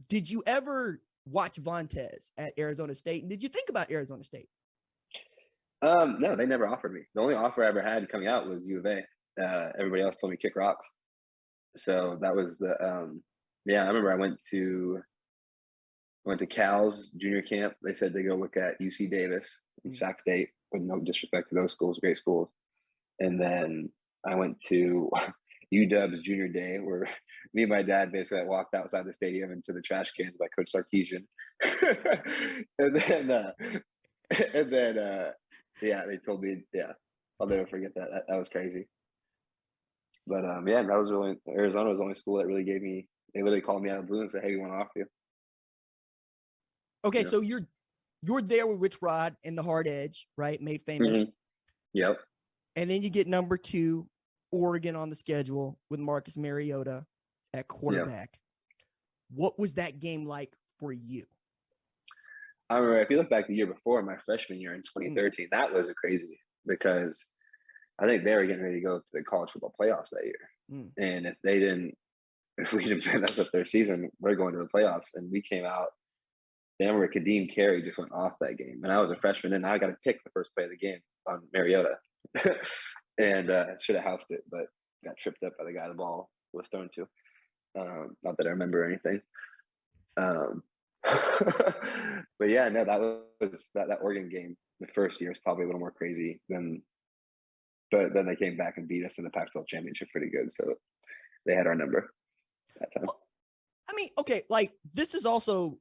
did you ever watch Vontez at Arizona State? And did you think about Arizona State? No, they never offered me. The only offer I ever had coming out was U of A. Everybody else told me kick rocks. So that was the I remember I went to Cal's junior camp. They said they go look at UC Davis and Sac State, with no disrespect to those schools, great schools. And then I went to UW's junior day, where me and my dad basically walked outside the stadium into the trash cans by Coach Sarkisian. and then they told me, I'll never forget that. That was crazy. But that was really, Arizona was the only school that really gave me, they literally called me out of the blue and said, hey, we want to offer you. Okay, so you're there with Rich Rod and the Hard Edge, right? Made famous. Mm-hmm. Yep. And then you get number 2, Oregon on the schedule with Marcus Mariota at quarterback. Yep. What was that game like for you? I remember, if you look back the year before, my freshman year in 2013, that was crazy, because I think they were getting ready to go to the college football playoffs that year. And if we didn't mess up their season, we're going to the playoffs. And we came out. I remember Kadeem Carey just went off that game, and I was a freshman, and I got to pick the first play of the game on Mariota, and should have housed it, but got tripped up by the guy the ball was thrown to. Not that I remember anything. But yeah, no, that Oregon game. The first year is probably a little more crazy but then they came back and beat us in the Pac-12 championship pretty good, so they had our number that time. Well, I mean, okay, like this is also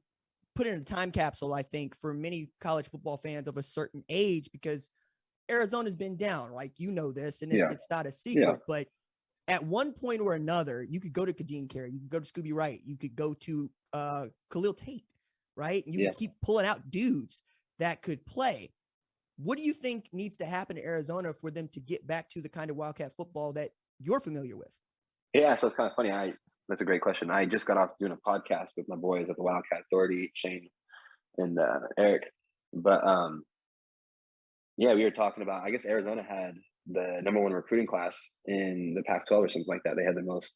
put in a time capsule, I think, for many college football fans of a certain age, because Arizona's been down, like, you know this, and it's not a secret, but at one point or another, you could go to Kadeem Carey, you could go to Scooby Wright, you could go to Khalil Tate, right? And you could keep pulling out dudes that could play. What do you think needs to happen to Arizona for them to get back to the kind of Wildcat football that you're familiar with? Yeah, so it's kind of funny. That's a great question. I just got off doing a podcast with my boys at the Wildcat Authority, Shane and Eric. But we were talking about, I guess Arizona had the number 1 recruiting class in the Pac-12 or something like that. They had the most,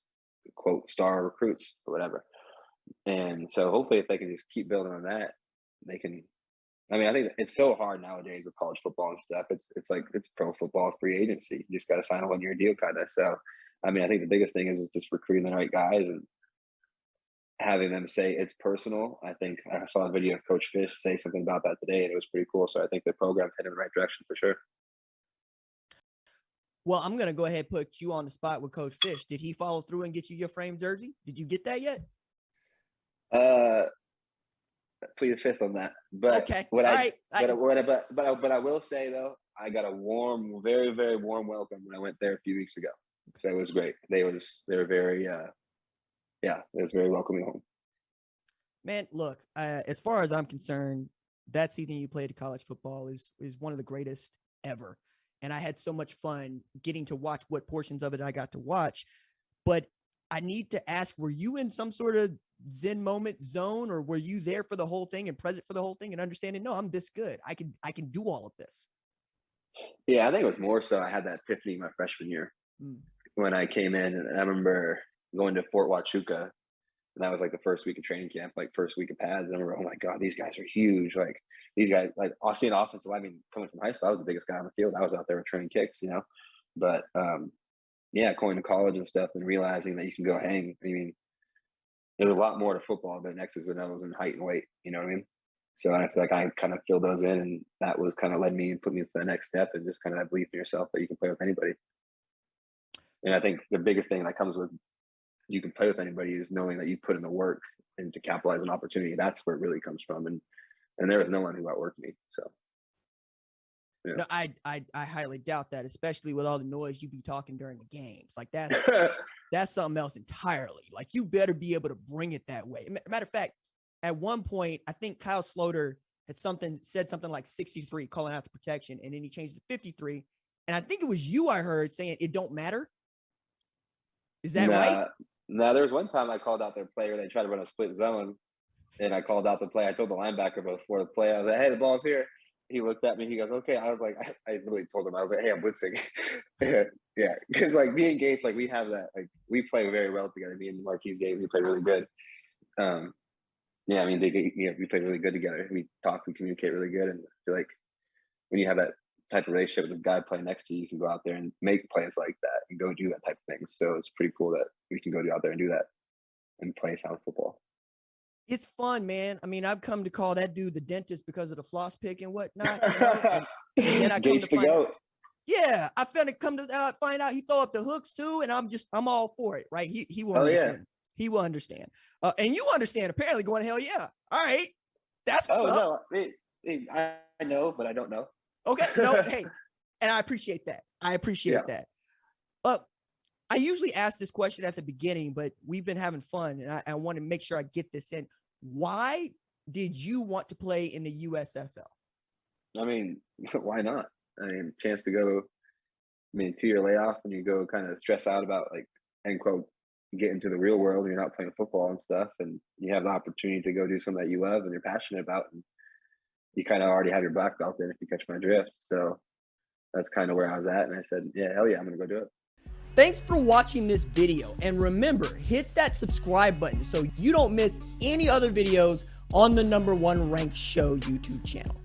quote, star recruits or whatever. And so hopefully if they can just keep building on that, they can. I mean, I think it's so hard nowadays with college football and stuff. It's like it's pro football free agency. You just got to sign a 1-year deal kind of. So, I mean, I think the biggest thing is just recruiting the right guys and having them say it's personal. I think I saw a video of Coach Fish say something about that today, and it was pretty cool. So I think the program's headed in the right direction for sure. Well, I'm going to go ahead and put you on the spot with Coach Fish. Did he follow through and get you your framed jersey? Did you get that yet? Plead the fifth on that. But okay. But I will say though, I got a warm, very, very warm welcome when I went there a few weeks ago. So it was great. They were very it was very welcoming home. Man, look, as far as I'm concerned, that season you played college football is one of the greatest ever. And I had so much fun getting to watch what portions of it I got to watch. But I need to ask, were you in some sort of Zen moment zone, or were you there for the whole thing and present for the whole thing and understanding, no, I'm this good. I can do all of this. Yeah, I think it was more so I had that epiphany my freshman year when I came in, and I remember going to Fort Huachuca, and that was like the first week of training camp, like first week of pads. And I remember, oh my God, these guys are huge. Like these guys, like I see an offensive line, coming from high school, I was the biggest guy on the field. I was out there returning kicks, but going to college and stuff and realizing that you can go hang. I mean, there's a lot more to football than X's and O's and height and weight. You know what I mean? So I feel like I kind of filled those in, and that was kind of led me and put me to the next step, and just kind of that belief in yourself that you can play with anybody. And I think the biggest thing that comes with you can play with anybody is knowing that you put in the work and to capitalize on opportunity. That's where it really comes from. And there was no one who outworked me. So. Yeah. No, I highly doubt that, especially with all the noise you be talking during the games. Like that's that's something else entirely. Like you better be able to bring it that way. Matter of fact, at one point, I think Kyle Sloter had said something like 63, calling out the protection, and then he changed it to 53. And I think it was you I heard saying it don't matter. Is that right? No, there was one time I called out their player. They tried to run a split zone, and I called out the play. I told the linebacker before the play, I was like, "Hey, the ball's here." He looked at me. He goes, "Okay." I was like, I literally told him, I was like, "Hey, I'm blitzing." Yeah, because like me and Gates, like we have that, like we play very well together. Me and Marquise Gates, we play really good. Yeah, I mean, we play really good together. We talk, we communicate really good, and I feel like when you have that type of relationship with a guy playing next to you, you can go out there and make plays like that and go do that type of thing. So it's pretty cool that we can go out there and do that and play sound football. It's fun, man. I mean, I've come to call that dude the dentist because of the floss pick and whatnot. You know? and then I come to find out, yeah, I come to find out he throw up the hooks too, and I'm all for it, right? He will understand. Yeah. He will understand. And you understand, apparently, going, hell yeah. All right. That's what's up. No. I know, but I don't know. Okay. No, hey. And I appreciate that. I appreciate that. I usually ask this question at the beginning, but we've been having fun, and I want to make sure I get this in. Why did you want to play in the USFL? I mean, why not? I mean, chance to go, 2-year layoff, and you go kind of stress out about, like, end quote, get into the real world, and you're not playing football and stuff, and you have the opportunity to go do something that you love and you're passionate about, and you kind of already have your black belt there, if you catch my drift. So that's kind of where I was at, and I said, yeah, hell yeah, I'm going to go do it. Thanks for watching this video, and remember, hit that subscribe button so you don't miss any other videos on the #1 Ranked Show YouTube channel.